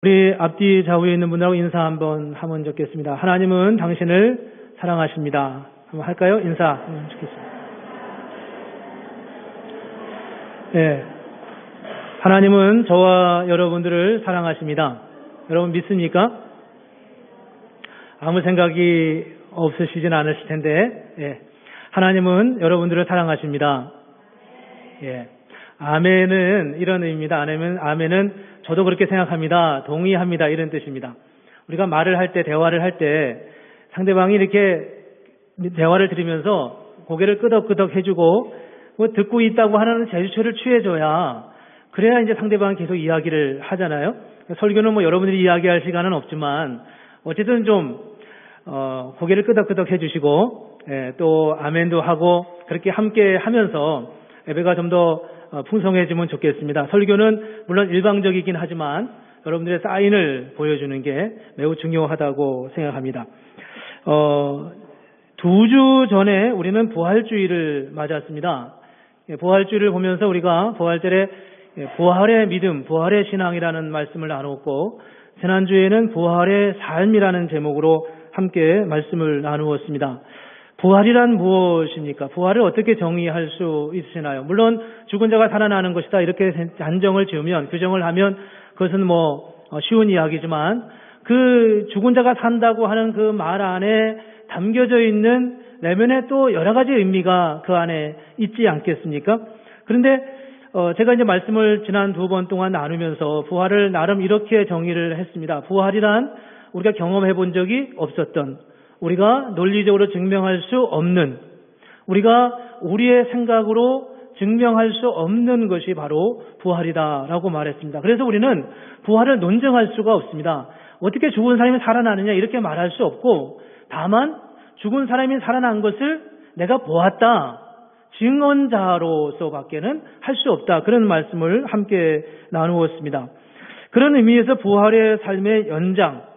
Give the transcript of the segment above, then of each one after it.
우리 앞뒤 좌우에 있는 분들하고 인사 한번 하면 좋겠습니다. 하나님은 당신을 사랑하십니다. 한번 할까요? 인사 하면 좋겠습니다. 네. 하나님은 저와 여러분들을 사랑하십니다. 여러분 믿습니까? 아무 생각이 없으시진 않으실 텐데, 예. 하나님은 여러분들을 사랑하십니다. 예. 아멘은 이런 의미입니다. 아멘은 저도 그렇게 생각합니다. 동의합니다. 이런 뜻입니다. 우리가 말을 할 때, 대화를 할 때 상대방이 이렇게 대화를 들으면서 고개를 끄덕끄덕 해주고 뭐 듣고 있다고 하는 제스처를 취해줘야 그래야 이제 상대방이 계속 이야기를 하잖아요. 설교는 뭐 여러분들이 이야기할 시간은 없지만 어쨌든 좀 고개를 끄덕끄덕 해주시고 또 아멘도 하고 그렇게 함께 하면서 예배가 좀 더 풍성해지면 좋겠습니다. 설교는 물론 일방적이긴 하지만 여러분들의 사인을 보여주는 게 매우 중요하다고 생각합니다. 2주 전에 우리는 부활주의를 맞았습니다. 부활주의를 보면서 우리가 부활절에 부활의 믿음, 부활의 신앙이라는 말씀을 나누었고 지난주에는 부활의 삶이라는 제목으로 함께 말씀을 나누었습니다. 부활이란 무엇입니까? 부활을 어떻게 정의할 수 있으시나요? 물론 죽은 자가 살아나는 것이다 이렇게 단정을 지으면, 규정을 하면 그것은 뭐 쉬운 이야기지만 그 죽은 자가 산다고 하는 그 말 안에 담겨져 있는 내면에 또 여러 가지 의미가 그 안에 있지 않겠습니까? 그런데 제가 이제 말씀을 지난 2번 동안 나누면서 부활을 나름 이렇게 정의를 했습니다. 부활이란 우리가 경험해 본 적이 없었던, 우리가 논리적으로 증명할 수 없는, 우리가 우리의 생각으로 증명할 수 없는 것이 바로 부활이다라고 말했습니다. 그래서 우리는 부활을 논증할 수가 없습니다. 어떻게 죽은 사람이 살아나느냐 이렇게 말할 수 없고, 다만 죽은 사람이 살아난 것을 내가 보았다, 증언자로서밖에는 할 수 없다, 그런 말씀을 함께 나누었습니다. 그런 의미에서 부활의 삶의 연장,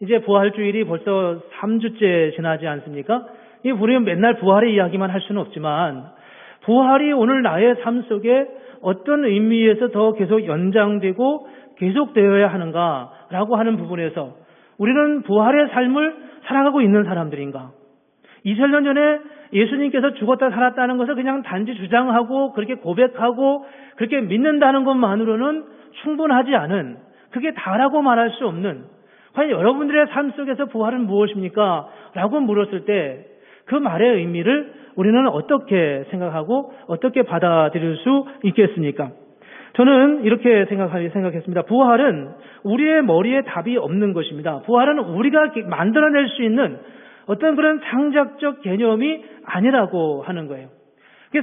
이제 부활주일이 벌써 3주째 지나지 않습니까? 우리는 맨날 부활의 이야기만 할 수는 없지만 부활이 오늘 나의 삶 속에 어떤 의미에서 더 계속 연장되고 계속되어야 하는가라고 하는 부분에서 우리는 부활의 삶을 살아가고 있는 사람들인가? 2000년 전에 예수님께서 죽었다 살았다는 것을 그냥 단지 주장하고 그렇게 고백하고 그렇게 믿는다는 것만으로는 충분하지 않은, 그게 다라고 말할 수 없는, 과연 여러분들의 삶 속에서 부활은 무엇입니까? 라고 물었을 때 그 말의 의미를 우리는 어떻게 생각하고 어떻게 받아들일 수 있겠습니까? 저는 이렇게 생각했습니다. 부활은 우리의 머리에 답이 없는 것입니다. 부활은 우리가 만들어낼 수 있는 어떤 그런 창작적 개념이 아니라고 하는 거예요.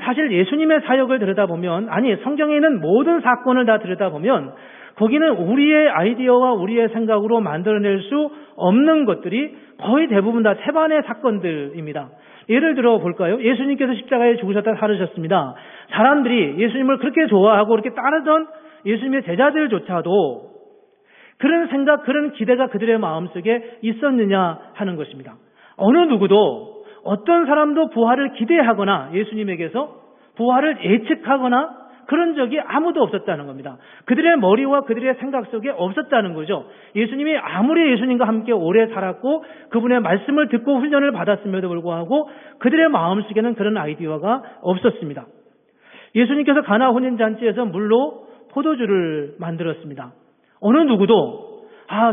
사실 예수님의 사역을 들여다보면, 아니 성경에 있는 모든 사건을 다 들여다보면 거기는 우리의 아이디어와 우리의 생각으로 만들어낼 수 없는 것들이 거의 대부분 다 태반의 사건들입니다. 예를 들어 볼까요? 예수님께서 십자가에 죽으셨다 살으셨습니다. 사람들이 예수님을 그렇게 좋아하고 그렇게 따르던 예수님의 제자들조차도 그런 생각, 그런 기대가 그들의 마음속에 있었느냐 하는 것입니다. 어느 누구도, 어떤 사람도 부활을 기대하거나 예수님에게서 부활을 예측하거나 그런 적이 아무도 없었다는 겁니다. 그들의 머리와 그들의 생각 속에 없었다는 거죠. 예수님이 아무리 예수님과 함께 오래 살았고 그분의 말씀을 듣고 훈련을 받았음에도 불구하고 그들의 마음속에는 그런 아이디어가 없었습니다. 예수님께서 가나 혼인잔치에서 물로 포도주를 만들었습니다. 어느 누구도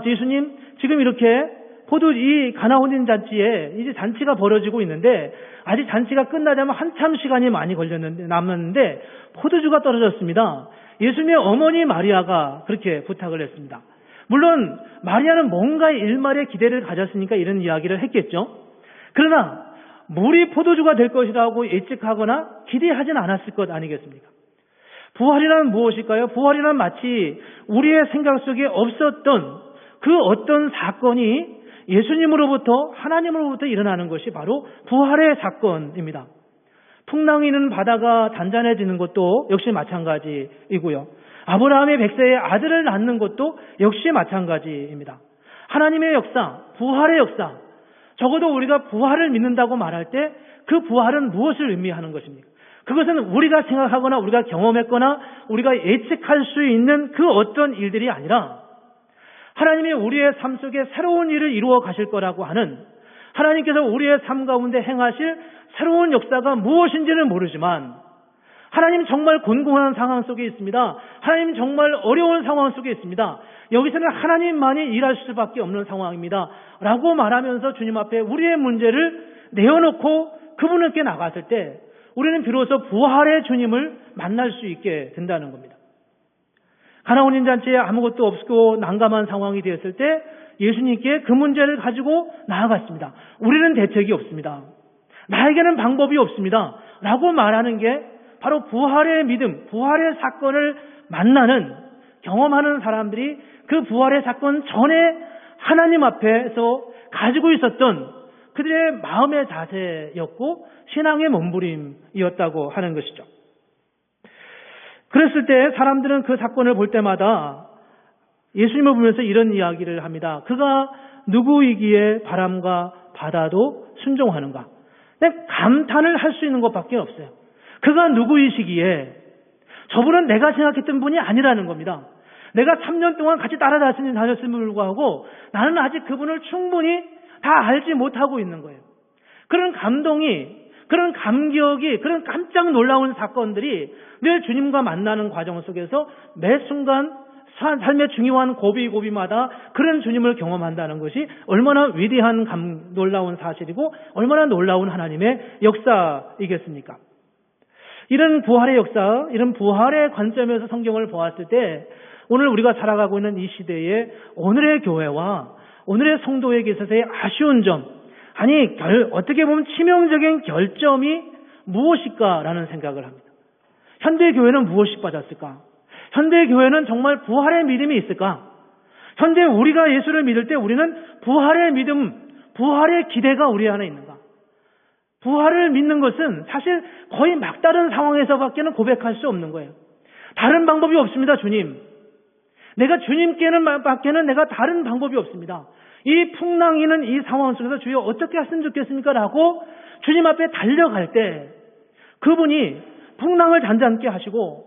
예수님 지금 이렇게 이 가나 혼인잔치에 이제 잔치가 벌어지고 있는데 아직 잔치가 끝나자면 한참 시간이 많이 남았는데 포도주가 떨어졌습니다. 예수님의 어머니 마리아가 그렇게 부탁을 했습니다. 물론 마리아는 뭔가 일말의 기대를 가졌으니까 이런 이야기를 했겠죠. 그러나 물이 포도주가 될 것이라고 예측하거나 기대하진 않았을 것 아니겠습니까? 부활이란 무엇일까요? 부활이란 마치 우리의 생각 속에 없었던 그 어떤 사건이 예수님으로부터, 하나님으로부터 일어나는 것이 바로 부활의 사건입니다. 풍랑이는 바다가 단단해지는 것도 역시 마찬가지이고요. 아브라함의 100세의 아들을 낳는 것도 역시 마찬가지입니다. 하나님의 역사, 부활의 역사, 적어도 우리가 부활을 믿는다고 말할 때 그 부활은 무엇을 의미하는 것입니까? 그것은 우리가 생각하거나 우리가 경험했거나 우리가 예측할 수 있는 그 어떤 일들이 아니라 하나님이 우리의 삶 속에 새로운 일을 이루어 가실 거라고 하는, 하나님께서 우리의 삶 가운데 행하실 새로운 역사가 무엇인지는 모르지만 하나님 정말 곤고한 상황 속에 있습니다. 하나님 정말 어려운 상황 속에 있습니다. 여기서는 하나님만이 일하실 수밖에 없는 상황입니다. 라고 말하면서 주님 앞에 우리의 문제를 내어놓고 그분께 나갔을 때 우리는 비로소 부활의 주님을 만날 수 있게 된다는 겁니다. 가나온 인잔치에 아무것도 없고 난감한 상황이 되었을 때 예수님께 그 문제를 가지고 나아갔습니다. 우리는 대책이 없습니다. 나에게는 방법이 없습니다. 라고 말하는 게 바로 부활의 믿음, 부활의 사건을 만나는, 경험하는 사람들이 그 부활의 사건 전에 하나님 앞에서 가지고 있었던 그들의 마음의 자세였고 신앙의 몸부림이었다고 하는 것이죠. 그랬을 때 사람들은 그 사건을 볼 때마다 예수님을 보면서 이런 이야기를 합니다. 그가 누구이기에 바람과 바다도 순종하는가? 감탄을 할 수 있는 것밖에 없어요. 그가 누구이시기에 저분은 내가 생각했던 분이 아니라는 겁니다. 내가 3년 동안 같이 다녔음에도 불구하고 나는 아직 그분을 충분히 다 알지 못하고 있는 거예요. 그런 감동이, 그런 감격이, 그런 깜짝 놀라운 사건들이 늘 주님과 만나는 과정 속에서 매 순간 삶의 중요한 고비고비마다 그런 주님을 경험한다는 것이 얼마나 위대한 놀라운 사실이고 얼마나 놀라운 하나님의 역사이겠습니까? 이런 부활의 역사, 이런 부활의 관점에서 성경을 보았을 때 오늘 우리가 살아가고 있는 이 시대에 오늘의 교회와 오늘의 성도에게 있어서의 아쉬운 점, 아니 어떻게 보면 치명적인 결점이 무엇일까라는 생각을 합니다. 현대 교회는 무엇이 빠졌을까? 현대 교회는 정말 부활의 믿음이 있을까? 현재 우리가 예수를 믿을 때 우리는 부활의 믿음, 부활의 기대가 우리 안에 있는가? 부활을 믿는 것은 사실 거의 막다른 상황에서밖에는 고백할 수 없는 거예요. 다른 방법이 없습니다, 주님. 내가 주님께는 밖에는 내가 다른 방법이 없습니다. 이 풍랑이는 이 상황 속에서 주여 어떻게 했으면 좋겠습니까? 라고 주님 앞에 달려갈 때 그분이 풍랑을 잔잔케 하시고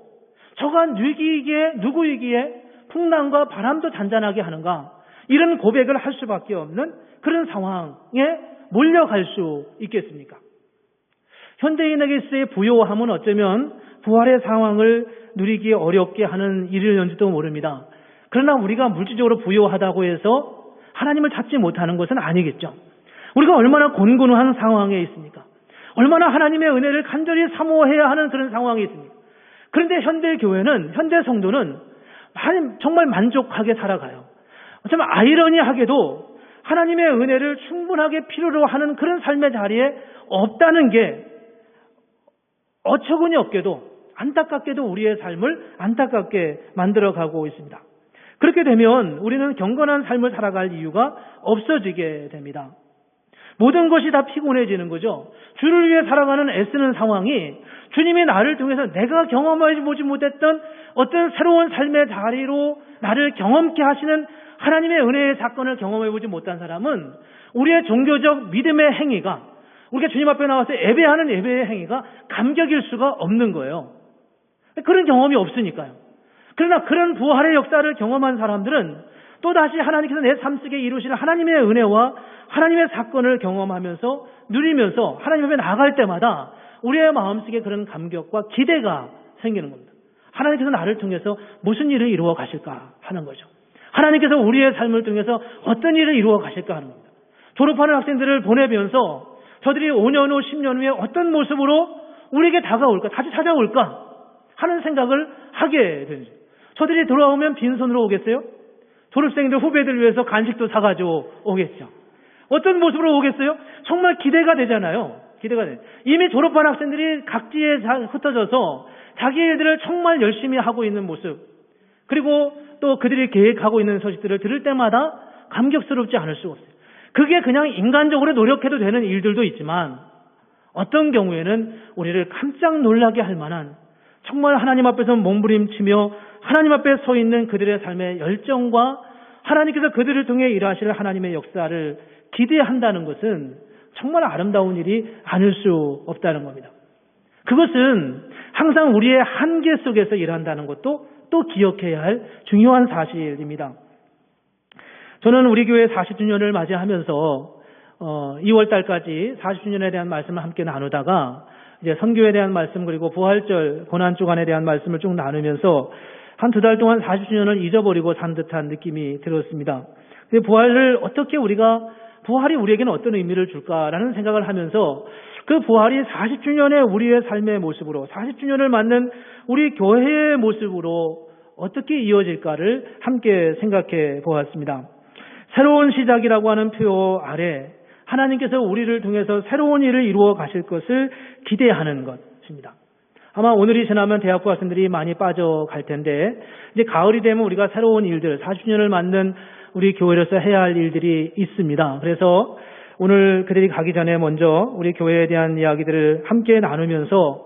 저가 누구이기에 풍랑과 바람도 잔잔하게 하는가? 이런 고백을 할 수밖에 없는 그런 상황에 몰려갈 수 있겠습니까? 현대인에게 있어의 부요함은 어쩌면 부활의 상황을 누리기 어렵게 하는 일일는지도 모릅니다. 그러나 우리가 물질적으로 부요하다고 해서 하나님을 찾지 못하는 것은 아니겠죠. 우리가 얼마나 곤곤한 상황에 있습니까? 얼마나 하나님의 은혜를 간절히 사모해야 하는 그런 상황이 있습니까? 그런데 현대 교회는, 현대 성도는 정말 만족하게 살아가요. 좀 아이러니하게도 하나님의 은혜를 충분하게 필요로 하는 그런 삶의 자리에 없다는 게 어처구니 없게도 안타깝게도 우리의 삶을 안타깝게 만들어가고 있습니다. 그렇게 되면 우리는 경건한 삶을 살아갈 이유가 없어지게 됩니다. 모든 것이 다 피곤해지는 거죠. 주를 위해 살아가는 애쓰는 상황이 주님이 나를 통해서 내가 경험하지 보지 못했던 어떤 새로운 삶의 자리로 나를 경험케 하시는 하나님의 은혜의 사건을 경험해보지 못한 사람은 우리의 종교적 믿음의 행위가, 우리가 주님 앞에 나와서 예배하는 예배의 행위가 감격일 수가 없는 거예요. 그런 경험이 없으니까요. 그러나 그런 부활의 역사를 경험한 사람들은 또다시 하나님께서 내 삶 속에 이루시는 하나님의 은혜와 하나님의 사건을 경험하면서 누리면서 하나님 앞에 나아갈 때마다 우리의 마음속에 그런 감격과 기대가 생기는 겁니다. 하나님께서 나를 통해서 무슨 일을 이루어 가실까 하는 거죠. 하나님께서 우리의 삶을 통해서 어떤 일을 이루어 가실까 하는 겁니다. 졸업하는 학생들을 보내면서 저들이 5년 후, 10년 후에 어떤 모습으로 우리에게 다가올까, 다시 찾아올까 하는 생각을 하게 되죠. 저들이 돌아오면 빈손으로 오겠어요? 졸업생들, 후배들 위해서 간식도 사가지고 오겠죠. 어떤 모습으로 오겠어요? 정말 기대가 되잖아요. 기대가 돼. 이미 졸업한 학생들이 각지에 흩어져서 자기 일들을 정말 열심히 하고 있는 모습, 그리고 또 그들이 계획하고 있는 소식들을 들을 때마다 감격스럽지 않을 수가 없어요. 그게 그냥 인간적으로 노력해도 되는 일들도 있지만 어떤 경우에는 우리를 깜짝 놀라게 할 만한, 정말 하나님 앞에서 몸부림치며 하나님 앞에 서 있는 그들의 삶의 열정과 하나님께서 그들을 통해 일하실 하나님의 역사를 기대한다는 것은 정말 아름다운 일이 아닐 수 없다는 겁니다. 그것은 항상 우리의 한계 속에서 일한다는 것도 또 기억해야 할 중요한 사실입니다. 저는 우리 교회 40주년을 맞이하면서 2월 달까지 40주년에 대한 말씀을 함께 나누다가 이제 선교에 대한 말씀 그리고 부활절 고난주간에 대한 말씀을 쭉 나누면서 한 2달 동안 40주년을 잊어버리고 산 듯한 느낌이 들었습니다. 부활을 어떻게 부활이 우리에게는 어떤 의미를 줄까라는 생각을 하면서 그 부활이 40주년의 우리의 삶의 모습으로 40주년을 맞는 우리 교회의 모습으로 어떻게 이어질까를 함께 생각해 보았습니다. 새로운 시작이라고 하는 표 아래 하나님께서 우리를 통해서 새로운 일을 이루어 가실 것을 기대하는 것입니다. 아마 오늘이 지나면 대학교 학생들이 많이 빠져갈 텐데 이제 가을이 되면 우리가 새로운 일들 40주년을 맞는 우리 교회로서 해야 할 일들이 있습니다. 그래서 오늘 그들이 가기 전에 먼저 우리 교회에 대한 이야기들을 함께 나누면서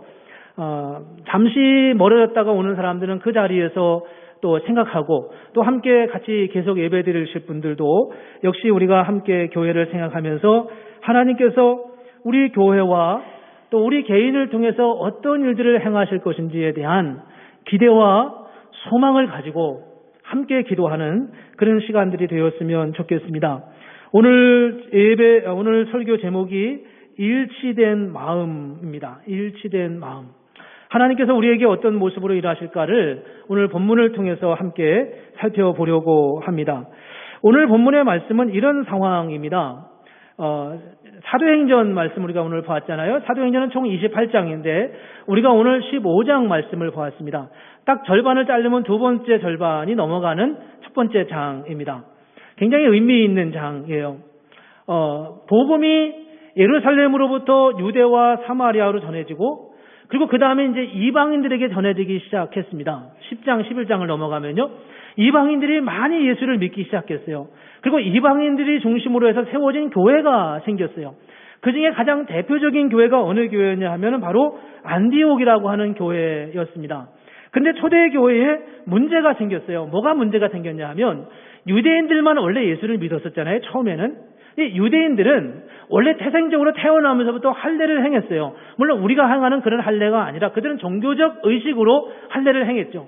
잠시 멀어졌다가 오는 사람들은 그 자리에서 또 생각하고 또 함께 같이 계속 예배 드리실 분들도 역시 우리가 함께 교회를 생각하면서 하나님께서 우리 교회와 또 우리 개인을 통해서 어떤 일들을 행하실 것인지에 대한 기대와 소망을 가지고 함께 기도하는 그런 시간들이 되었으면 좋겠습니다. 오늘 설교 제목이 일치된 마음입니다. 일치된 마음. 하나님께서 우리에게 어떤 모습으로 일하실까를 오늘 본문을 통해서 함께 살펴보려고 합니다. 오늘 본문의 말씀은 이런 상황입니다. 사도행전 말씀 우리가 오늘 보았잖아요. 사도행전은 총 28장인데 우리가 오늘 15장 말씀을 보았습니다. 딱 절반을 자르면 두 번째 절반이 넘어가는 첫 번째 장입니다. 굉장히 의미 있는 장이에요. 복음이 예루살렘으로부터 유대와 사마리아로 전해지고 그리고 그 다음에 이제 이방인들에게 전해지기 시작했습니다. 10장, 11장을 넘어가면요. 이방인들이 많이 예수를 믿기 시작했어요. 그리고 이방인들이 중심으로 해서 세워진 교회가 생겼어요. 그 중에 가장 대표적인 교회가 어느 교회였냐 하면 바로 안디옥이라고 하는 교회였습니다. 근데 초대 교회에 문제가 생겼어요. 뭐가 문제가 생겼냐 하면 유대인들만 원래 예수를 믿었었잖아요. 처음에는. 이 유대인들은 원래 태생적으로 태어나면서부터 할례를 행했어요. 물론 우리가 행하는 그런 할례가 아니라 그들은 종교적 의식으로 할례를 행했죠.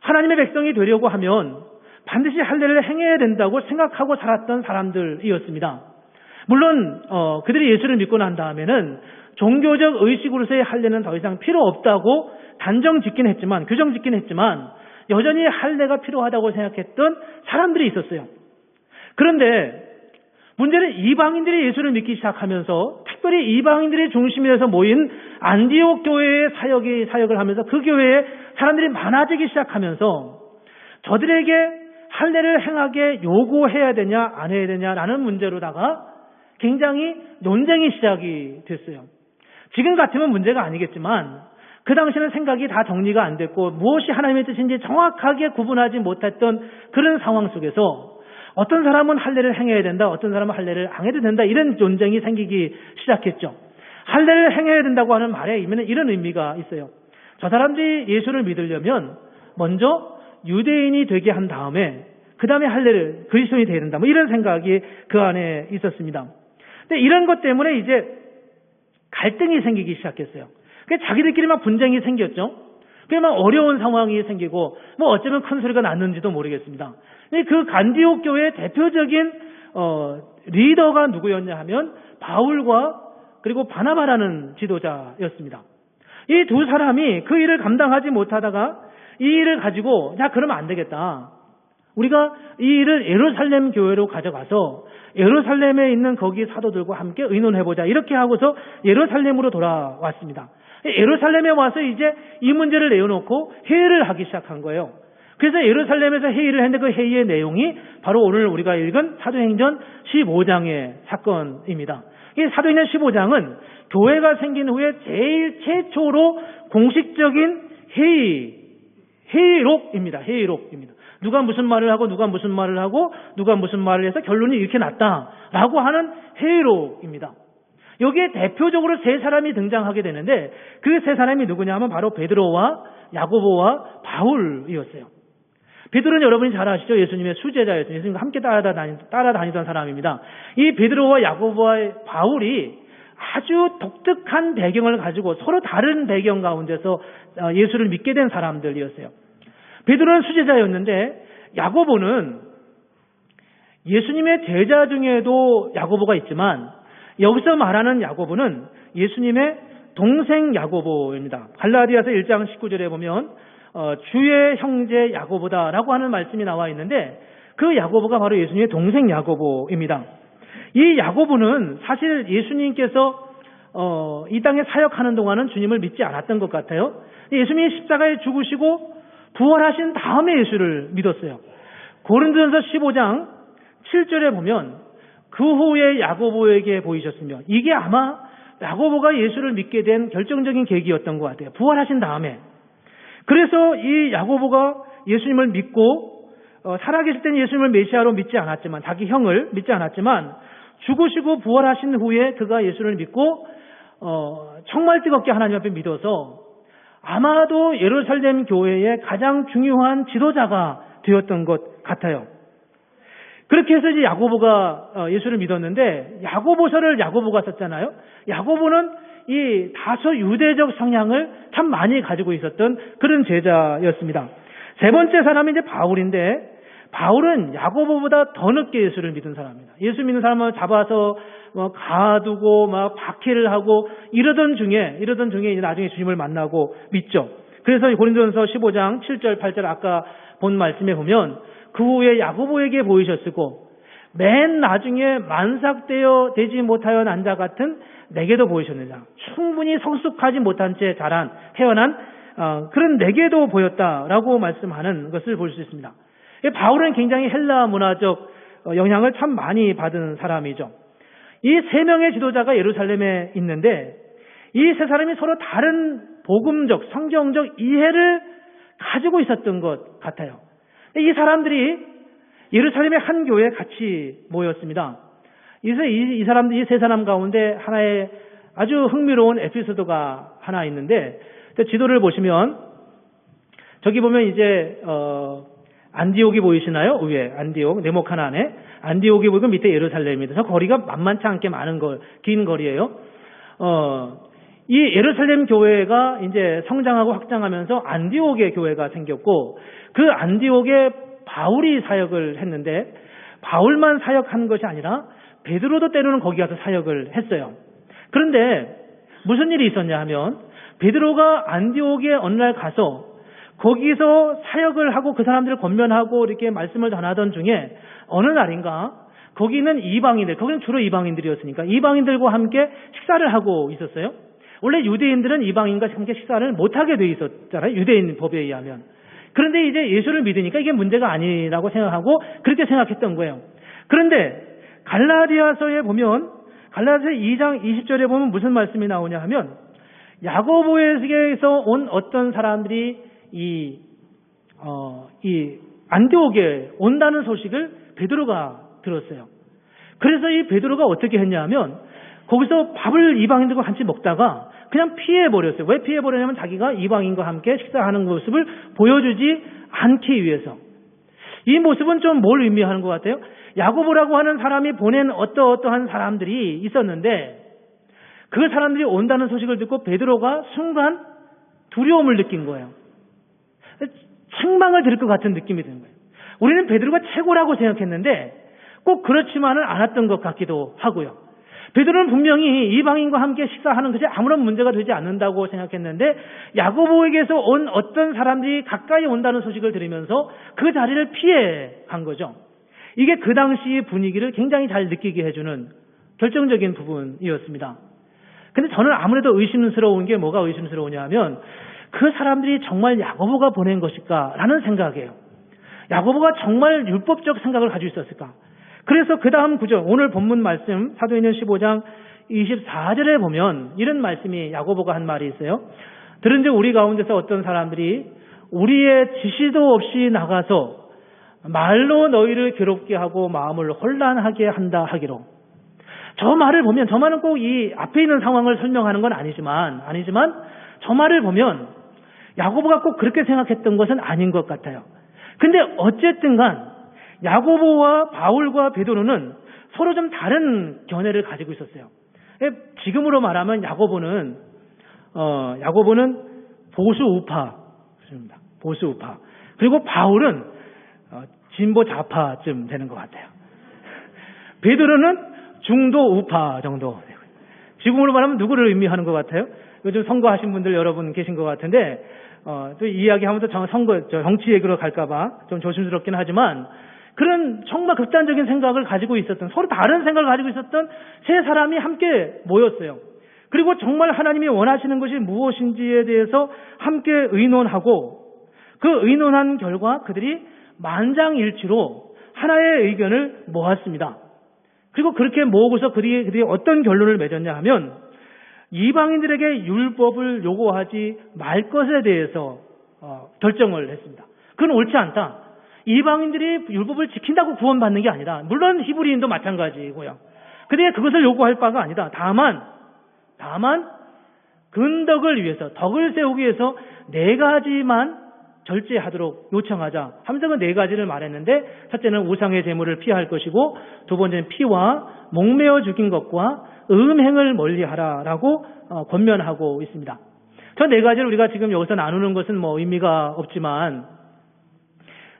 하나님의 백성이 되려고 하면 반드시 할례를 행해야 된다고 생각하고 살았던 사람들이었습니다. 물론 그들이 예수를 믿고 난 다음에는 종교적 의식으로서의 할례는 더 이상 필요 없다고 규정 짓긴 했지만 여전히 할례가 필요하다고 생각했던 사람들이 있었어요. 그런데 문제는 이방인들이 예수를 믿기 시작하면서 특별히 이방인들이 중심이 돼서 모인 안디옥 교회의 사역을 하면서 그 교회에 사람들이 많아지기 시작하면서 저들에게 할례를 행하게 요구해야 되냐 안 해야 되냐라는 문제로다가 굉장히 논쟁이 시작이 됐어요. 지금 같으면 문제가 아니겠지만 그 당시에는 생각이 다 정리가 안 됐고 무엇이 하나님의 뜻인지 정확하게 구분하지 못했던 그런 상황 속에서 어떤 사람은 할례를 행해야 된다, 어떤 사람은 할례를 안 해도 된다 이런 논쟁이 생기기 시작했죠. 할례를 행해야 된다고 하는 말에 이런 의미가 있어요. 저 사람들이 예수를 믿으려면 먼저 유대인이 되게 한 다음에 그 다음에 할례를 그리스도인이 되어야 된다. 이런 생각이 그 안에 있었습니다. 근데 이런 것 때문에 이제 갈등이 생기기 시작했어요. 자기들끼리 막 분쟁이 생겼죠. 막 어려운 상황이 생기고 어쩌면 큰 소리가 났는지도 모르겠습니다. 그 안디옥 교회의 대표적인 리더가 누구였냐 하면 바울과 그리고 바나바라는 지도자였습니다. 이 두 사람이 그 일을 감당하지 못하다가 이 일을 가지고 그러면 안 되겠다. 우리가 이 일을 예루살렘 교회로 가져가서 예루살렘에 있는 거기 사도들과 함께 의논해보자. 이렇게 하고서 예루살렘으로 돌아왔습니다. 예루살렘에 와서 이제 이 문제를 내어놓고 회의를 하기 시작한 거예요. 그래서 예루살렘에서 회의를 했는데 그 회의의 내용이 바로 오늘 우리가 읽은 사도행전 15장의 사건입니다. 이 사도행전 15장은 교회가 생긴 후에 제일 최초로 공식적인 회의록입니다. 회의록입니다. 누가 무슨 말을 하고 누가 무슨 말을 하고 누가 무슨 말을 해서 결론이 이렇게 났다라고 하는 회의록입니다. 여기에 대표적으로 세 사람이 등장하게 되는데 그 세 사람이 누구냐 하면 바로 베드로와 야고보와 바울이었어요. 베드로는 여러분이 잘 아시죠? 예수님의 수제자였어요. 예수님과 함께 따라다니던 사람입니다. 이 베드로와 야고보와 바울이 아주 독특한 배경을 가지고 서로 다른 배경 가운데서 예수를 믿게 된 사람들이었어요. 베드로는 수제자였는데 야고보는 예수님의 제자 중에도 야고보가 있지만 여기서 말하는 야고보는 예수님의 동생 야고보입니다. 갈라디아서 1장 19절에 보면 주의 형제 야고보다라고 하는 말씀이 나와 있는데 그 야고보가 바로 예수님의 동생 야고보입니다. 이 야고보는 사실 예수님께서 이 땅에 사역하는 동안은 주님을 믿지 않았던 것 같아요. 예수님이 십자가에 죽으시고 부활하신 다음에 예수를 믿었어요. 고린도전서 15장 7절에 보면 그 후에 야고보에게 보이셨으며, 이게 아마 야고보가 예수를 믿게 된 결정적인 계기였던 것 같아요. 부활하신 다음에. 그래서 이 야고보가 예수님을 믿고 살아계실 때는 예수님을 메시아로 믿지 않았지만, 자기 형을 믿지 않았지만 죽으시고 부활하신 후에 그가 예수를 믿고 정말 뜨겁게 하나님 앞에 믿어서 아마도 예루살렘 교회의 가장 중요한 지도자가 되었던 것 같아요. 그렇게 해서 이제 야고보가 예수를 믿었는데, 야고보서를 야고보가 썼잖아요. 야고보는 이 다소 유대적 성향을 참 많이 가지고 있었던 그런 제자였습니다. 세 번째 사람이 이제 바울인데, 바울은 야고보보다 더 늦게 예수를 믿은 사람입니다. 예수 믿는 사람을 잡아서 가두고 막 박해를 하고 이러던 중에 이제 나중에 주님을 만나고 믿죠. 그래서 고린도전서 15장 7절 8절 아까 본 말씀에 보면 그 후에 야고보에게 보이셨고 맨 나중에 만삭되어 되지 못하여 난 자 같은 내게도 보이셨느냐. 충분히 성숙하지 못한 채 태어난 그런 내게도 보였다라고 말씀하는 것을 볼 수 있습니다. 바울은 굉장히 헬라 문화적 영향을 참 많이 받은 사람이죠. 이 세 명의 지도자가 예루살렘에 있는데 이 세 사람이 서로 다른 복음적, 성경적 이해를 가지고 있었던 것 같아요. 이 사람들이 예루살렘의 한 교회에 같이 모였습니다. 이 세 사람 가운데 하나의 아주 흥미로운 에피소드가 하나 있는데, 지도를 보시면 저기 보면 이제 안디옥이 보이시나요? 위에 안디옥, 네모 하나 안에 안디옥이 보이고 밑에 예루살렘입니다. 저 거리가 만만치 않게 긴 거리예요. 이 예루살렘 교회가 이제 성장하고 확장하면서 안디옥의 교회가 생겼고, 그 안디옥에 바울이 사역을 했는데, 바울만 사역한 것이 아니라 베드로도 때로는 거기 가서 사역을 했어요. 그런데 무슨 일이 있었냐 하면, 베드로가 안디옥에 어느 날 가서 거기서 사역을 하고 그 사람들을 권면하고 이렇게 말씀을 전하던 중에 어느 날인가 거기 있는 이방인들, 거기는 주로 이방인들이었으니까 이방인들과 함께 식사를 하고 있었어요. 원래 유대인들은 이방인과 함께 식사를 못하게 돼 있었잖아요. 유대인 법에 의하면. 그런데 이제 예수를 믿으니까 이게 문제가 아니라고 생각하고 그렇게 생각했던 거예요. 그런데 갈라디아서에 보면, 갈라디아서 2장 20절에 보면 무슨 말씀이 나오냐 하면, 야고보에게서 온 어떤 사람들이 이 안디옥에 온다는 소식을 베드로가 들었어요. 그래서 이 베드로가 어떻게 했냐 하면 거기서 밥을 이방인들과 같이 먹다가 그냥 피해버렸어요. 왜 피해버렸냐면 자기가 이방인과 함께 식사하는 모습을 보여주지 않기 위해서. 이 모습은 좀 뭘 의미하는 것 같아요? 야고보라고 하는 사람이 보낸 어떠한 사람들이 있었는데 그 사람들이 온다는 소식을 듣고 베드로가 순간 두려움을 느낀 거예요. 책망을 들을 것 같은 느낌이 드는 거예요. 우리는 베드로가 최고라고 생각했는데 꼭 그렇지만은 않았던 것 같기도 하고요. 베드로는 분명히 이방인과 함께 식사하는 것이 아무런 문제가 되지 않는다고 생각했는데 야고보에게서 온 어떤 사람들이 가까이 온다는 소식을 들으면서 그 자리를 피해 간 거죠. 이게 그 당시 분위기를 굉장히 잘 느끼게 해주는 결정적인 부분이었습니다. 근데 저는 아무래도 의심스러운 게 뭐가 의심스러우냐 하면 그 사람들이 정말 야고보가 보낸 것일까라는 생각이에요. 야고보가 정말 율법적 생각을 가지고 있었을까? 그래서 그 다음 구절, 오늘 본문 말씀 사도행전 15장 24절에 보면 이런 말씀이 야고보가 한 말이 있어요. 들은즉 우리 가운데서 어떤 사람들이 우리의 지시도 없이 나가서 말로 너희를 괴롭게 하고 마음을 혼란하게 한다 하기로. 저 말을 보면, 저 말은 꼭 이 앞에 있는 상황을 설명하는 건 아니지만 저 말을 보면 야고보가 꼭 그렇게 생각했던 것은 아닌 것 같아요. 근데 어쨌든 간 야고보와 바울과 베드로는 서로 좀 다른 견해를 가지고 있었어요. 지금으로 말하면 야고보는 보수 우파입니다. 보수 우파. 그리고 바울은 진보 좌파쯤 되는 것 같아요. 베드로는 중도 우파 정도. 지금으로 말하면 누구를 의미하는 것 같아요? 요즘 선거하신 분들 여러분 계신 것 같은데, 또 이야기하면서 정치 얘기로 갈까봐 좀 조심스럽긴 하지만, 그런 정말 극단적인 생각을 가지고 있었던, 서로 다른 생각을 가지고 있었던 세 사람이 함께 모였어요. 그리고 정말 하나님이 원하시는 것이 무엇인지에 대해서 함께 의논하고, 그 의논한 결과 그들이 만장일치로 하나의 의견을 모았습니다. 그리고 그렇게 모으고서 그들이 어떤 결론을 맺었냐 하면, 이방인들에게 율법을 요구하지 말 것에 대해서 결정을 했습니다. 그건 옳지 않다. 이방인들이 율법을 지킨다고 구원받는 게 아니다. 물론 히브리인도 마찬가지고요. 그들이 그것을 요구할 바가 아니다. 다만 근덕을 위해서, 덕을 세우기 위해서 4가지만 절제하도록 요청하자 하면서 그 4가지를 말했는데, 첫째는 우상의 제물을 피할 것이고, 두 번째는 피와 목매어 죽인 것과 음행을 멀리하라라고 권면하고 있습니다. 저 4가지를 우리가 지금 여기서 나누는 것은 뭐 의미가 없지만,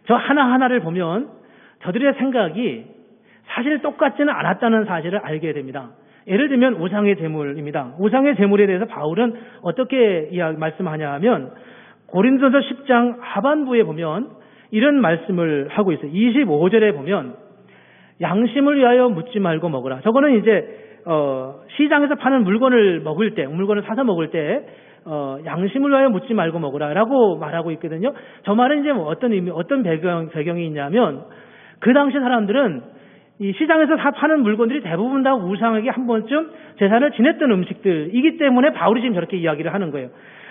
저 하나하나를 보면 저들의 생각이 사실 똑같지는 않았다는 사실을 알게 됩니다. 예를 들면 우상의 제물입니다. 우상의 제물에 대해서 바울은 어떻게 말씀하냐 하면, 고린도서 10장 하반부에 보면 이런 말씀을 하고 있어요. 25절에 보면 양심을 위하여 묻지 말고 먹으라. 저거는 이제 시장에서 파는 물건을 사서 먹을 때 양심을 위하여 묻지 말고 먹으라라고 말하고 있거든요. 저 말은 이제 뭐 어떤 배경이 있냐면, 그 당시 사람들은 이 시장에서 파는 물건들이 대부분 다 우상에게 한 번쯤 제사를 지냈던 음식들이기 때문에 바울이 지금 저렇게 이야기를 하는 거예요.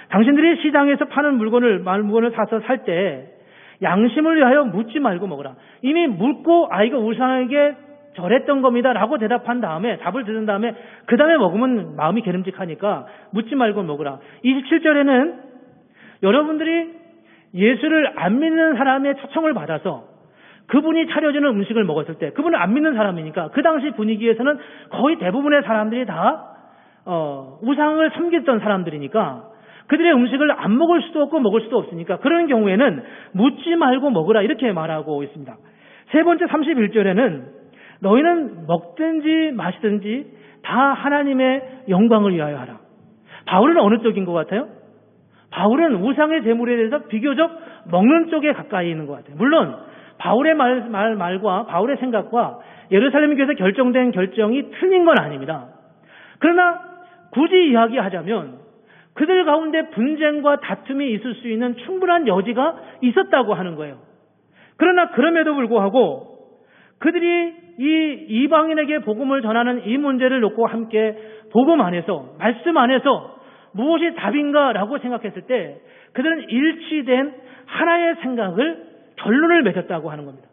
당신들이 시장에서 파는 물건을 사서 살 때 양심을 위하여 묻지 말고 먹으라. 이미 묻고 이거 우상에게 절했던 겁니다 라고 답을 들은 다음에 그 다음에 먹으면 마음이 게름직하니까 묻지 말고 먹으라. 27절에는 여러분들이 예수를 안 믿는 사람의 초청을 받아서 그분이 차려주는 음식을 먹었을 때, 그분은 안 믿는 사람이니까 그 당시 분위기에서는 거의 대부분의 사람들이 다 우상을 섬겼던 사람들이니까 그들의 음식을 안 먹을 수도 없고 먹을 수도 없으니까 그런 경우에는 묻지 말고 먹으라 이렇게 말하고 있습니다. 세 번째 31절에는 너희는 먹든지 마시든지 다 하나님의 영광을 위하여 하라. 바울은 어느 쪽인 것 같아요? 바울은 우상의 제물에 대해서 비교적 먹는 쪽에 가까이 있는 것 같아요. 물론 바울의 말과 바울의 생각과 예루살렘 교회에서 결정된 결정이 틀린 건 아닙니다. 그러나 굳이 이야기하자면 그들 가운데 분쟁과 다툼이 있을 수 있는 충분한 여지가 있었다고 하는 거예요. 그러나 그럼에도 불구하고 그들이 이 이방인에게 복음을 전하는 이 문제를 놓고 함께 복음 안에서, 말씀 안에서 무엇이 답인가라고 생각했을 때 그들은 일치된 하나의 결론을 맺었다고 하는 겁니다.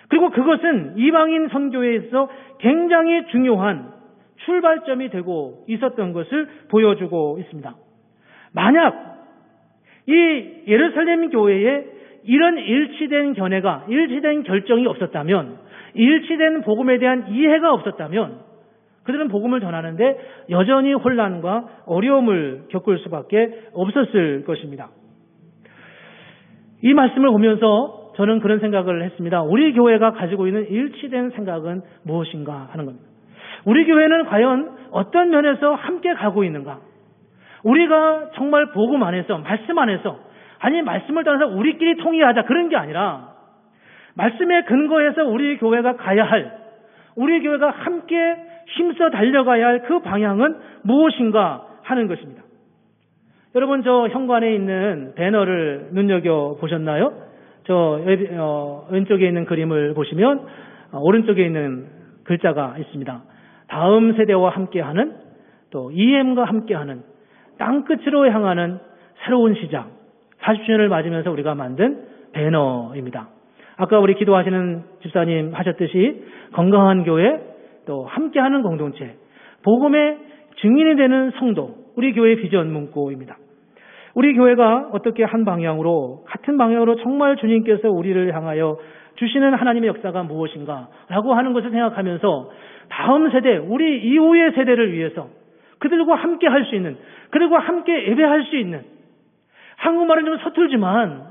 그리고 그것은 이방인 선교회에서 굉장히 중요한 출발점이 되고 있었던 것을 보여주고 있습니다. 만약 이 예루살렘 교회에 이런 일치된 결정이 없었다면, 일치된 복음에 대한 이해가 없었다면 그들은 복음을 전하는데 여전히 혼란과 어려움을 겪을 수밖에 없었을 것입니다. 이 말씀을 보면서 저는 그런 생각을 했습니다. 우리 교회가 가지고 있는 일치된 생각은 무엇인가 하는 겁니다. 우리 교회는 과연 어떤 면에서 함께 가고 있는가? 우리가 정말 복음 안에서, 말씀 안에서, 말씀을 따라서 우리끼리 통일하자 그런 게 아니라 말씀에 근거해서 우리 교회가 가야 할, 우리 교회가 함께 힘써 달려가야 할 그 방향은 무엇인가 하는 것입니다. 여러분, 저 현관에 있는 배너를 눈여겨보셨나요? 저 왼쪽에 있는 그림을 보시면 오른쪽에 있는 글자가 있습니다. 다음 세대와 함께하는, 또 EM과 함께하는 땅끝으로 향하는 새로운 시작, 40주년을 맞으면서 우리가 만든 배너입니다. 아까 우리 기도하시는 집사님 하셨듯이 건강한 교회, 또 함께하는 공동체, 복음의 증인이 되는 성도, 우리 교회의 비전 문구입니다. 우리 교회가 어떻게 같은 방향으로 정말 주님께서 우리를 향하여 주시는 하나님의 역사가 무엇인가 라고 하는 것을 생각하면서 다음 세대, 우리 이후의 세대를 위해서 그들과 함께 할 수 있는, 그들과 함께 예배할 수 있는, 한국말은 좀 서툴지만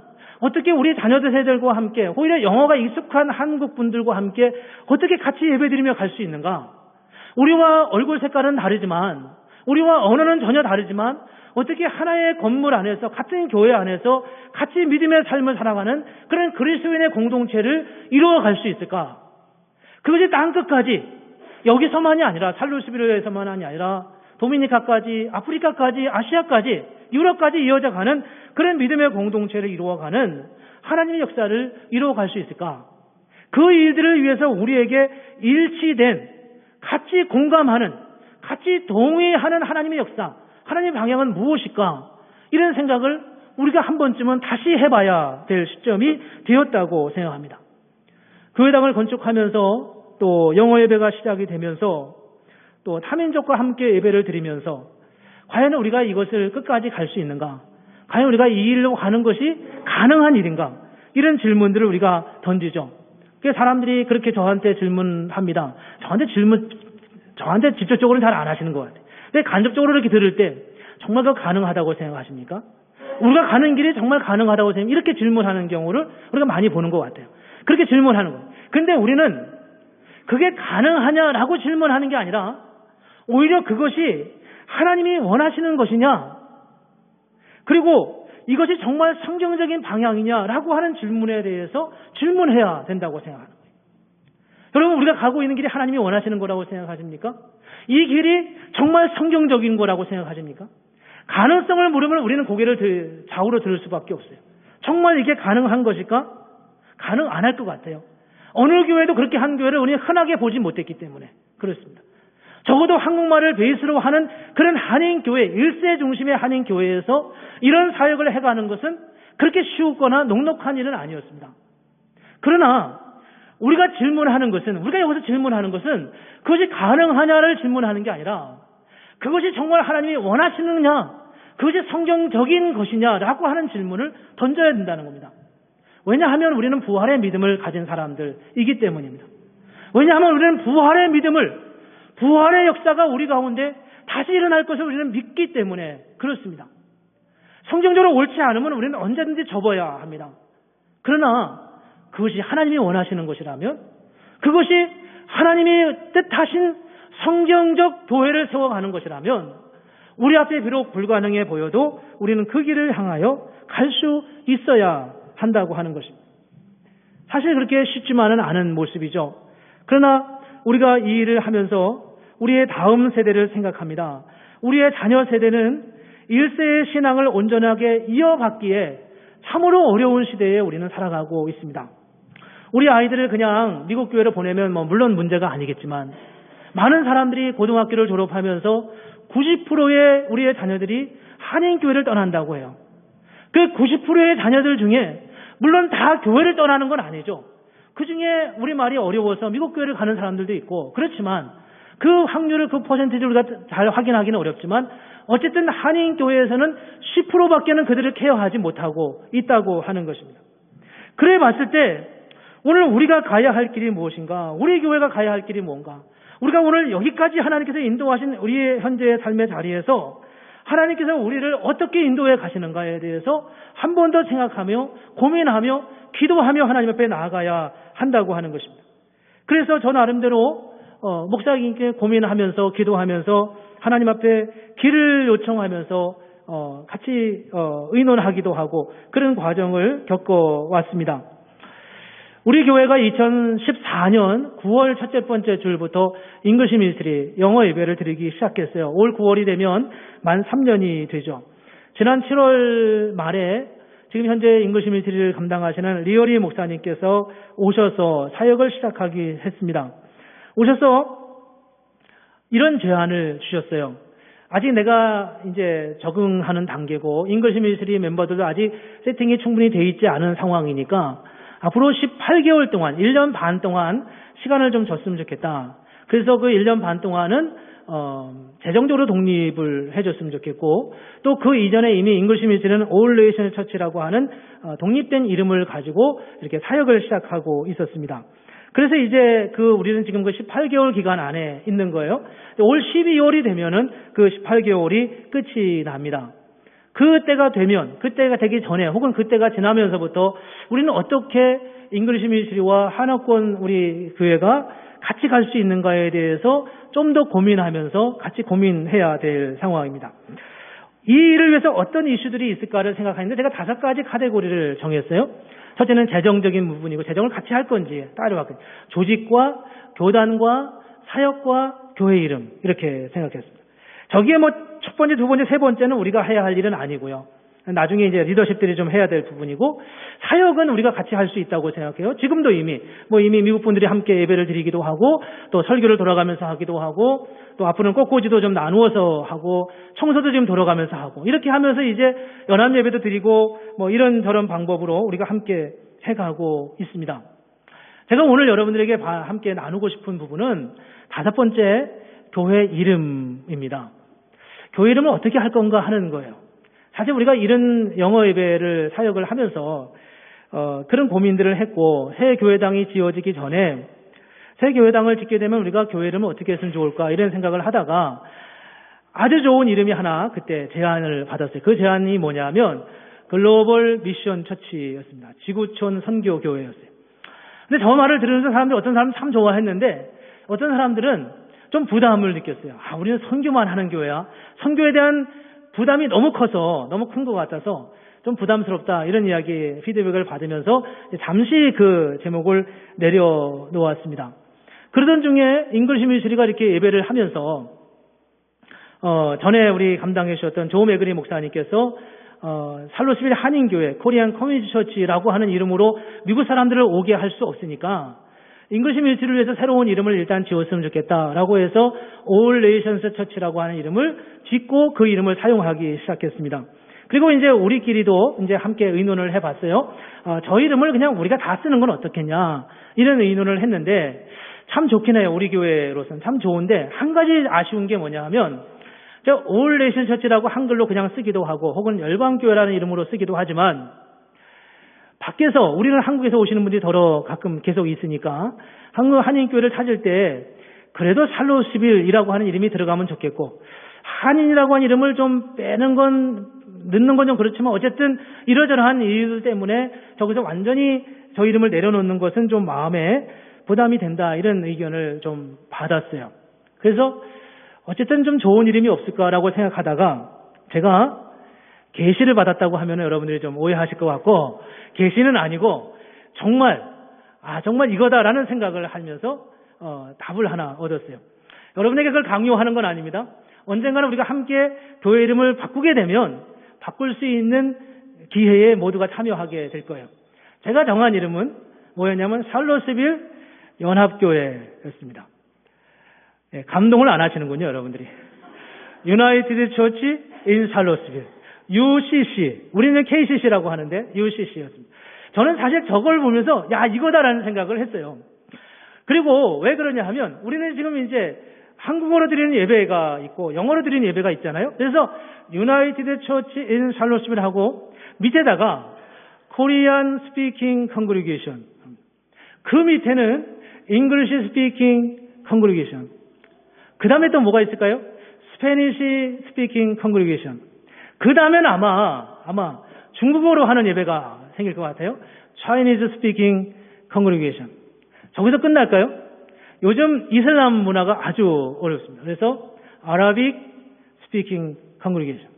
어떻게 우리 자녀들 세대들과 함께 오히려 영어가 익숙한 한국 분들과 함께 어떻게 같이 예배드리며 갈 수 있는가? 우리와 얼굴 색깔은 다르지만 우리와 언어는 전혀 다르지만 어떻게 하나의 건물 안에서 같은 교회 안에서 같이 믿음의 삶을 살아가는 그런 그리스도인의 공동체를 이루어갈 수 있을까? 그것이 땅끝까지 여기서만이 아니라 살루스비르에서만이 아니라 도미니카까지 아프리카까지 아시아까지 유럽까지 이어져가는 그런 믿음의 공동체를 이루어가는 하나님의 역사를 이루어갈 수 있을까? 그 일들을 위해서 우리에게 일치된 같이 공감하는 같이 동의하는 하나님의 역사, 하나님의 방향은 무엇일까? 이런 생각을 우리가 한 번쯤은 다시 해봐야 될 시점이 되었다고 생각합니다. 교회당을 건축하면서 또 영어 예배가 시작이 되면서 또 타민족과 함께 예배를 드리면서 과연 우리가 이것을 끝까지 갈 수 있는가? 과연 우리가 이 일로 가는 것이 가능한 일인가? 이런 질문들을 우리가 던지죠. 그래서 사람들이 그렇게 저한테 질문합니다. 저한테 직접적으로는 잘 안 하시는 것 같아요. 근데 간접적으로 이렇게 들을 때 정말 그거 가능하다고 생각하십니까? 우리가 가는 길이 정말 가능하다고 생각, 이렇게 질문하는 경우를 우리가 많이 보는 것 같아요. 그렇게 질문하는 거예요. 근데 우리는 그게 가능하냐라고 질문하는 게 아니라 오히려 그것이 하나님이 원하시는 것이냐, 그리고 이것이 정말 성경적인 방향이냐라고 하는 질문에 대해서 질문해야 된다고 생각하는 거예요. 여러분, 우리가 가고 있는 길이 하나님이 원하시는 거라고 생각하십니까? 이 길이 정말 성경적인 거라고 생각하십니까? 가능성을 물으면 우리는 고개를 좌우로 들을 수밖에 없어요. 정말 이게 가능한 것일까? 가능 안 할 것 같아요. 어느 교회도 그렇게 한 교회를 우리는 흔하게 보지 못했기 때문에 그렇습니다. 적어도 한국말을 베이스로 하는 그런 한인교회, 일세 중심의 한인교회에서 이런 사역을 해가는 것은 그렇게 쉬웠거나 녹록한 일은 아니었습니다. 그러나 우리가 여기서 질문하는 것은 그것이 가능하냐를 질문하는 게 아니라 그것이 정말 하나님이 원하시느냐, 그것이 성경적인 것이냐라고 하는 질문을 던져야 된다는 겁니다. 왜냐하면 우리는 부활의 믿음을 가진 사람들이기 때문입니다. 왜냐하면 우리는 부활의 역사가 우리 가운데 다시 일어날 것을 우리는 믿기 때문에 그렇습니다. 성경적으로 옳지 않으면 우리는 언제든지 접어야 합니다. 그러나 그것이 하나님이 원하시는 것이라면, 그것이 하나님이 뜻하신 성경적 교회를 세워가는 것이라면 우리 앞에 비록 불가능해 보여도 우리는 그 길을 향하여 갈 수 있어야 한다고 하는 것입니다. 사실 그렇게 쉽지만은 않은 모습이죠. 그러나 우리가 이 일을 하면서 우리의 다음 세대를 생각합니다. 우리의 자녀 세대는 1세의 신앙을 온전하게 이어받기에 참으로 어려운 시대에 우리는 살아가고 있습니다. 우리 아이들을 그냥 미국 교회로 보내면 물론 문제가 아니겠지만 많은 사람들이 고등학교를 졸업하면서 90%의 우리의 자녀들이 한인교회를 떠난다고 해요. 그 90%의 자녀들 중에 물론 다 교회를 떠나는 건 아니죠. 그 중에 우리말이 어려워서 미국 교회를 가는 사람들도 있고 그렇지만 그 확률을, 그 퍼센티지를 우리가 잘 확인하기는 어렵지만 어쨌든 한인교회에서는 10%밖에는 그들을 케어하지 못하고 있다고 하는 것입니다. 그래 봤을 때 오늘 우리가 가야 할 길이 무엇인가? 우리 교회가 가야 할 길이 뭔가? 우리가 오늘 여기까지 하나님께서 인도하신 우리의 현재의 삶의 자리에서 하나님께서 우리를 어떻게 인도해 가시는가에 대해서 한 번 더 생각하며 고민하며 기도하며 하나님 앞에 나아가야 한다고 하는 것입니다. 그래서 저 나름대로 목사님께 고민하면서 기도하면서 하나님 앞에 길을 요청하면서 같이 의논하기도 하고 그런 과정을 겪어왔습니다. 우리 교회가 2014년 9월 첫째 번째 주일부터 잉글리시 미니스트리 영어 예배를 드리기 시작했어요. 올 9월이 되면 만 3년이 되죠. 지난 7월 말에 지금 현재 잉글리시 미니스트리를 감당하시는 리어리 목사님께서 오셔서 사역을 시작하기 했습니다. 오셔서 이런 제안을 주셨어요. 아직 내가 이제 적응하는 단계고 잉글리시 미니스트리 멤버들도 아직 세팅이 충분히 돼 있지 않은 상황이니까 앞으로 18개월 동안, 1년 반 동안 시간을 좀 줬으면 좋겠다. 그래서 그 1년 반 동안은 재정적으로 독립을 해줬으면 좋겠고 또 그 이전에 이미 잉글리시 미니스트리는 올 네이션 처치라고 하는 독립된 이름을 가지고 이렇게 사역을 시작하고 있었습니다. 그래서 이제 우리는 지금 그 18개월 기간 안에 있는 거예요. 올 12월이 되면은 그 18개월이 끝이 납니다. 그때가 되면, 그때가 되기 전에 혹은 그때가 지나면서부터 우리는 어떻게 잉글리시 미니스트리와 한화권 우리 교회가 같이 갈 수 있는가에 대해서 좀 더 고민하면서 같이 고민해야 될 상황입니다. 이 일을 위해서 어떤 이슈들이 있을까를 생각하는데 제가 5가지 카테고리를 정했어요. 첫째는 재정적인 부분이고, 재정을 같이 할 건지 따로 할 건지, 조직과 교단과 사역과 교회 이름, 이렇게 생각했습니다. 저기에 뭐 첫 번째, 두 번째, 세 번째는 우리가 해야 할 일은 아니고요. 나중에 이제 리더십들이 좀 해야 될 부분이고, 사역은 우리가 같이 할 수 있다고 생각해요. 지금도 이미 미국 분들이 함께 예배를 드리기도 하고, 또 설교를 돌아가면서 하기도 하고, 또 앞으로는 꽃꽂이도 좀 나누어서 하고, 청소도 지금 돌아가면서 하고, 이렇게 하면서 이제 연합 예배도 드리고, 뭐 이런저런 방법으로 우리가 함께 해가고 있습니다. 제가 오늘 여러분들에게 함께 나누고 싶은 부분은 5번째, 교회 이름입니다. 교회 이름을 어떻게 할 건가 하는 거예요. 사실 우리가 이런 영어 예배를 사역을 하면서 그런 고민들을 했고, 새 교회당이 지어지기 전에 새 교회당을 짓게 되면 우리가 교회 이름을 어떻게 했으면 좋을까 이런 생각을 하다가 아주 좋은 이름이 하나 그때 제안을 받았어요. 그 제안이 뭐냐면 글로벌 미션 처치였습니다. 지구촌 선교교회였어요. 근데 저 말을 들으면서 어떤 사람은 참 좋아했는데 어떤 사람들은 좀 부담을 느꼈어요. 우리는 선교만 하는 교회야. 선교에 대한 부담이 너무 커서, 너무 큰 것 같아서 좀 부담스럽다. 이런 이야기, 피드백을 받으면서 잠시 그 제목을 내려놓았습니다. 그러던 중에 잉글리시 미니스트리가 이렇게 예배를 하면서, 전에 우리 감당해 주셨던 조 매그리 목사님께서, 살로스빌 한인교회, 코리안 커뮤니티 처치라고 하는 이름으로 미국 사람들을 오게 할 수 없으니까, 잉글리시 미니스트리를 위해서 새로운 이름을 일단 지었으면 좋겠다라고 해서 All Nations Church라고 하는 이름을 짓고 그 이름을 사용하기 시작했습니다. 그리고 이제 우리끼리도 이제 함께 의논을 해봤어요. 저 이름을 그냥 우리가 다 쓰는 건 어떻겠냐 이런 의논을 했는데 참 좋긴 해요. 우리 교회로서는 참 좋은데 한 가지 아쉬운 게 뭐냐 하면 All Nations Church라고 한글로 그냥 쓰기도 하고 혹은 열방교회라는 이름으로 쓰기도 하지만 밖에서 우리는 한국에서 오시는 분들이 더러 가끔 계속 있으니까 한국 한인교회를 찾을 때 그래도 살로스빌이라고 하는 이름이 들어가면 좋겠고 한인이라고 하는 이름을 좀 넣는 건 좀 그렇지만 어쨌든 이러저러한 이유들 때문에 저기서 완전히 저 이름을 내려놓는 것은 좀 마음에 부담이 된다 이런 의견을 좀 받았어요. 그래서 어쨌든 좀 좋은 이름이 없을까라고 생각하다가 제가 계시를 받았다고 하면 여러분들이 좀 오해하실 것 같고 계시는 아니고 정말 이거다라는 생각을 하면서 답을 하나 얻었어요. 여러분에게 그걸 강요하는 건 아닙니다. 언젠가는 우리가 함께 교회 이름을 바꾸게 되면 바꿀 수 있는 기회에 모두가 참여하게 될 거예요. 제가 정한 이름은 뭐였냐면 살로스빌 연합교회였습니다. 감동을 안 하시는군요, 여러분들이. 유나이티드 처치 인 살로스빌. UCC, 우리는 KCC라고 하는데 UCC였습니다. 저는 사실 저걸 보면서 이거다라는 생각을 했어요. 그리고 왜 그러냐 하면 우리는 지금 이제 한국어로 드리는 예배가 있고 영어로 드리는 예배가 있잖아요. 그래서 유나이티드 처치 인 살로스빌 하고 밑에다가 코리안 스피킹 컨그리게이션, 그 밑에는 잉글리시 스피킹 컨그리게이션, 그 다음에 또 뭐가 있을까요? 스페니시 스피킹 컨그리게이션, 그 다음에는 아마 중국어로 하는 예배가 생길 것 같아요. Chinese Speaking Congregation. 저기서 끝날까요? 요즘 이슬람 문화가 아주 어렵습니다. 그래서 Arabic Speaking Congregation.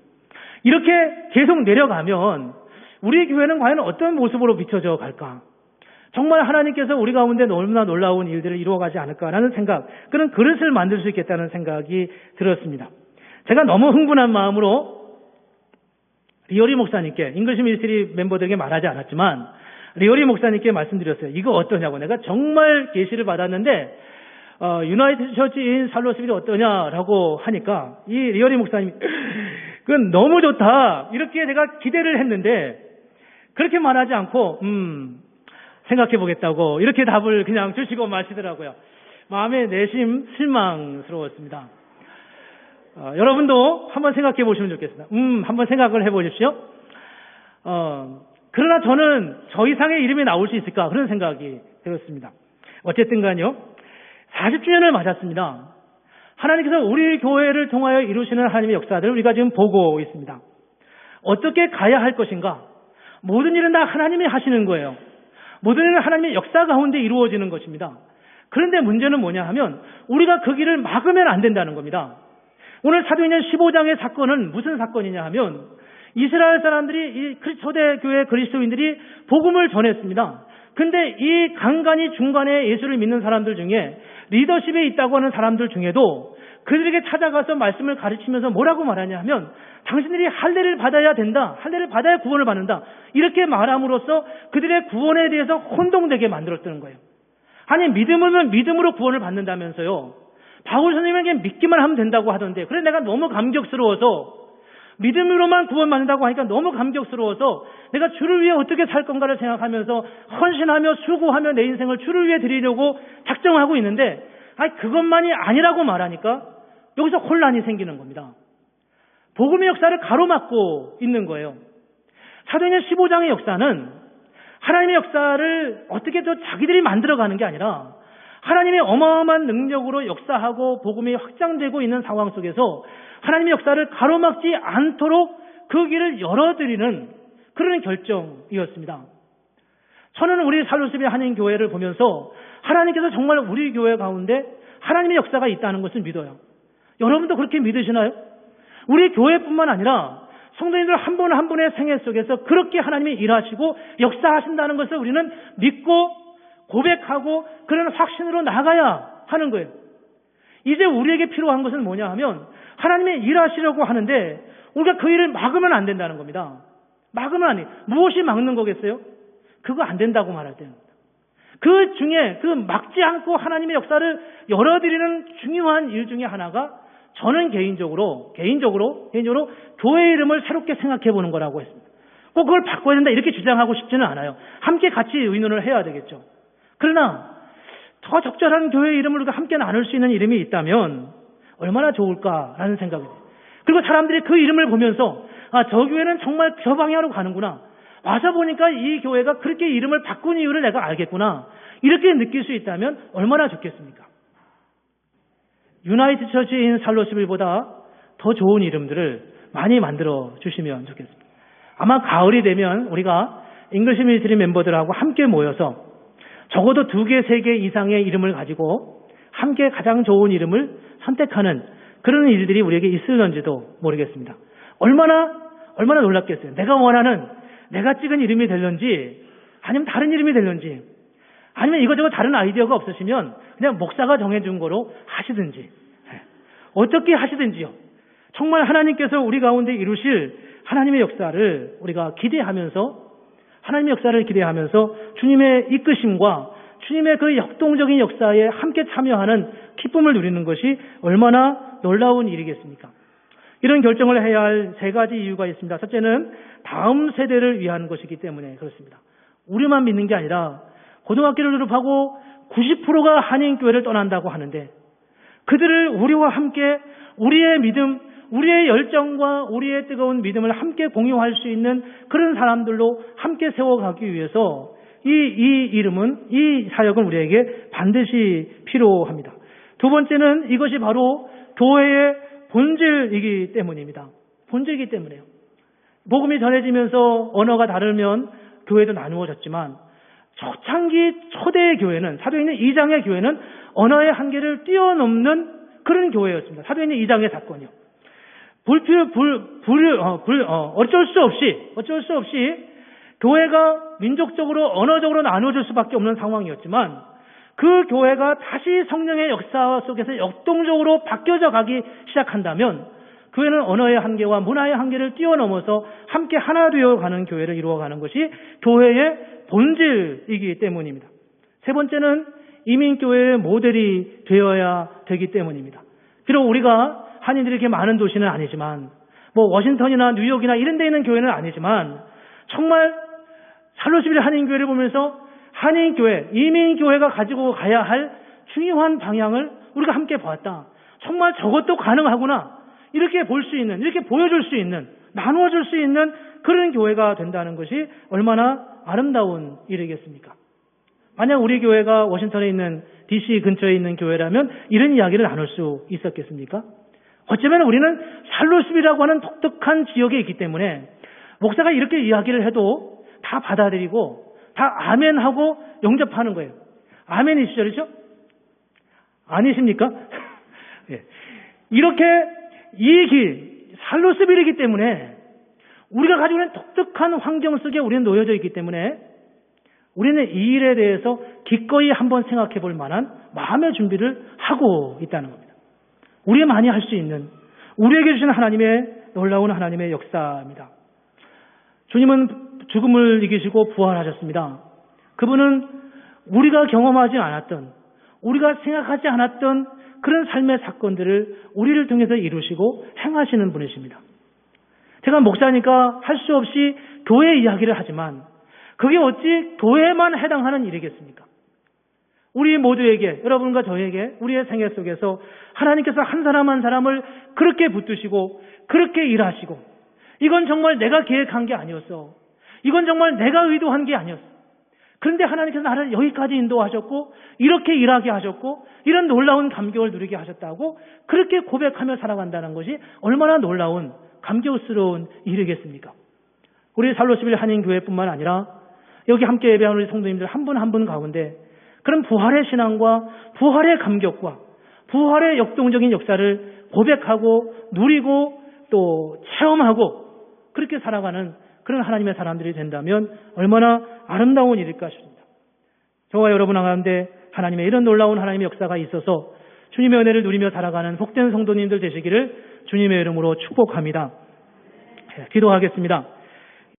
이렇게 계속 내려가면 우리 교회는 과연 어떤 모습으로 비춰져 갈까? 정말 하나님께서 우리 가운데 너무나 놀라운 일들을 이루어가지 않을까라는 생각, 그런 그릇을 만들 수 있겠다는 생각이 들었습니다. 제가 너무 흥분한 마음으로 리오리 목사님께, 잉글리시 미니스트리 멤버들에게 말하지 않았지만 리오리 목사님께 말씀드렸어요. 이거 어떠냐고. 내가 정말 계시를 받았는데 유나이티드 처치 인 살로스빌이 어떠냐라고 하니까 이 리오리 목사님이 그건 너무 좋다 이렇게 제가 기대를 했는데 그렇게 말하지 않고 생각해 보겠다고 이렇게 답을 그냥 주시고 마시더라고요. 마음에 내심 실망스러웠습니다. 여러분도 한번 생각해 보시면 좋겠습니다. 한번 생각을 해 보십시오. 그러나 저는 저 이상의 이름이 나올 수 있을까 그런 생각이 들었습니다. 어쨌든 간요 40주년을 맞았습니다. 하나님께서 우리 교회를 통하여 이루시는 하나님의 역사들을 우리가 지금 보고 있습니다. 어떻게 가야 할 것인가? 모든 일은 다 하나님이 하시는 거예요. 모든 일은 하나님의 역사 가운데 이루어지는 것입니다. 그런데 문제는 뭐냐 하면 우리가 그 길을 막으면 안 된다는 겁니다. 오늘 사도행전 15장의 사건은 무슨 사건이냐 하면 이스라엘 사람들이 이 초대 교회 그리스도인들이 복음을 전했습니다. 근데 이 간간히 중간에 예수를 믿는 사람들 중에 리더십에 있다고 하는 사람들 중에도 그들에게 찾아가서 말씀을 가르치면서 뭐라고 말하냐 하면 당신들이 할례를 받아야 된다. 할례를 받아야 구원을 받는다. 이렇게 말함으로써 그들의 구원에 대해서 혼동되게 만들었다는 거예요. 아니 믿음은 믿음으로 구원을 받는다면서요. 바울 선생님에게 믿기만 하면 된다고 하던데 그래 내가 너무 감격스러워서 믿음으로만 구원받는다고 하니까 너무 감격스러워서 내가 주를 위해 어떻게 살 건가를 생각하면서 헌신하며 수고하며 내 인생을 주를 위해 드리려고 작정하고 있는데 그것만이 아니라고 말하니까 여기서 혼란이 생기는 겁니다. 복음의 역사를 가로막고 있는 거예요. 사도행전 15장의 역사는 하나님의 역사를 어떻게 또 자기들이 만들어가는 게 아니라 하나님의 어마어마한 능력으로 역사하고 복음이 확장되고 있는 상황 속에서 하나님의 역사를 가로막지 않도록 그 길을 열어드리는 그런 결정이었습니다. 저는 우리 살로스비 한인교회를 보면서 하나님께서 정말 우리 교회 가운데 하나님의 역사가 있다는 것을 믿어요. 여러분도 그렇게 믿으시나요? 우리 교회뿐만 아니라 성도님들 한 분 한 분의 생애 속에서 그렇게 하나님이 일하시고 역사하신다는 것을 우리는 믿고 고백하고 그런 확신으로 나가야 하는 거예요. 이제 우리에게 필요한 것은 뭐냐 하면 하나님이 일하시려고 하는데 우리가 그 일을 막으면 안 된다는 겁니다. 막으면 안 돼요. 무엇이 막는 거겠어요? 그거 안 된다고 말할 때는. 그 중에 그 막지 않고 하나님의 역사를 열어드리는 중요한 일 중에 하나가 저는 개인적으로 교회 이름을 새롭게 생각해 보는 거라고 했습니다. 꼭 그걸 바꿔야 된다 이렇게 주장하고 싶지는 않아요. 함께 같이 의논을 해야 되겠죠. 그러나 더 적절한 교회 이름을 우리가 함께 나눌 수 있는 이름이 있다면 얼마나 좋을까라는 생각이 들어요. 그리고 사람들이 그 이름을 보면서 저 교회는 정말 저 방향으로 가는구나. 와서 보니까 이 교회가 그렇게 이름을 바꾼 이유를 내가 알겠구나. 이렇게 느낄 수 있다면 얼마나 좋겠습니까? 유나이티드 처치인 살로스빌보다 더 좋은 이름들을 많이 만들어 주시면 좋겠습니다. 아마 가을이 되면 우리가 잉글리시 미니스트리 멤버들하고 함께 모여서 적어도 2개, 3개 이상의 이름을 가지고 함께 가장 좋은 이름을 선택하는 그런 일들이 우리에게 있을런지도 모르겠습니다. 얼마나 놀랍겠어요. 내가 원하는, 내가 찍은 이름이 될런지 아니면 다른 이름이 될런지 아니면 이것저것 다른 아이디어가 없으시면 그냥 목사가 정해준 거로 하시든지 어떻게 하시든지요. 정말 하나님께서 우리 가운데 이루실 하나님의 역사를 우리가 기대하면서 하나님의 역사를 기대하면서 주님의 이끄심과 주님의 그 역동적인 역사에 함께 참여하는 기쁨을 누리는 것이 얼마나 놀라운 일이겠습니까? 이런 결정을 해야 할 3가지 이유가 있습니다. 첫째는 다음 세대를 위한 것이기 때문에 그렇습니다. 우리만 믿는 게 아니라 고등학교를 졸업하고 90%가 한인교회를 떠난다고 하는데 그들을 우리와 함께 우리의 믿음, 우리의 열정과 우리의 뜨거운 믿음을 함께 공유할 수 있는 그런 사람들로 함께 세워가기 위해서 이 이름은, 이 사역은 우리에게 반드시 필요합니다. 2번째는 이것이 바로 교회의 본질이기 때문입니다. 본질이기 때문에요. 복음이 전해지면서 언어가 다르면 교회도 나누어졌지만 초창기 초대의 교회는 사도행전 2장의 교회는 언어의 한계를 뛰어넘는 그런 교회였습니다. 사도행전 2장의 사건이요. 어쩔 수 없이 교회가 민족적으로 언어적으로 나누어질 수밖에 없는 상황이었지만 그 교회가 다시 성령의 역사 속에서 역동적으로 바뀌어져 가기 시작한다면 교회는 언어의 한계와 문화의 한계를 뛰어넘어서 함께 하나 되어가는 교회를 이루어가는 것이 교회의 본질이기 때문입니다. 3번째는 이민교회의 모델이 되어야 되기 때문입니다. 비록 우리가 한인들이 이렇게 많은 도시는 아니지만 워싱턴이나 뉴욕이나 이런 데 있는 교회는 아니지만 정말 살로스빌 한인교회를 보면서 한인교회, 이민교회가 가지고 가야 할 중요한 방향을 우리가 함께 보았다. 정말 저것도 가능하구나. 이렇게 볼 수 있는, 이렇게 보여줄 수 있는, 나누어줄 수 있는 그런 교회가 된다는 것이 얼마나 아름다운 일이겠습니까? 만약 우리 교회가 워싱턴에 있는 DC 근처에 있는 교회라면 이런 이야기를 나눌 수 있었겠습니까? 어쩌면 우리는 살로스빌이라고 하는 독특한 지역에 있기 때문에 목사가 이렇게 이야기를 해도 다 받아들이고 다 아멘하고 영접하는 거예요. 아멘이시죠? 그렇죠? 아니십니까? 예. 이렇게 이 길, 살로스빌이기 때문에 우리가 가지고 있는 독특한 환경 속에 우리는 놓여져 있기 때문에 우리는 이 일에 대해서 기꺼이 한번 생각해 볼 만한 마음의 준비를 하고 있다는 겁니다. 우리만이 할 수 있는, 우리에게 주신 하나님의 놀라운 하나님의 역사입니다. 주님은 죽음을 이기시고 부활하셨습니다. 그분은 우리가 경험하지 않았던, 우리가 생각하지 않았던 그런 삶의 사건들을 우리를 통해서 이루시고 행하시는 분이십니다. 제가 목사니까 할 수 없이 교회 이야기를 하지만 그게 어찌 교회만 해당하는 일이겠습니까? 우리 모두에게, 여러분과 저에게 우리의 생애 속에서 하나님께서 한 사람 한 사람을 그렇게 붙드시고 그렇게 일하시고, 이건 정말 내가 계획한 게 아니었어. 이건 정말 내가 의도한 게 아니었어. 그런데 하나님께서 나를 여기까지 인도하셨고 이렇게 일하게 하셨고 이런 놀라운 감격을 누리게 하셨다고 그렇게 고백하며 살아간다는 것이 얼마나 놀라운 감격스러운 일이겠습니까? 우리 살로스빌 한인교회뿐만 아니라 여기 함께 예배하는 우리 성도님들 한 분 한 분 가운데 그런 부활의 신앙과 부활의 감격과 부활의 역동적인 역사를 고백하고 누리고 또 체험하고 그렇게 살아가는 그런 하나님의 사람들이 된다면 얼마나 아름다운 일일까 싶습니다. 저와 여러분 가운데 하나님의 이런 놀라운 하나님의 역사가 있어서 주님의 은혜를 누리며 살아가는 복된 성도님들 되시기를 주님의 이름으로 축복합니다. 기도하겠습니다.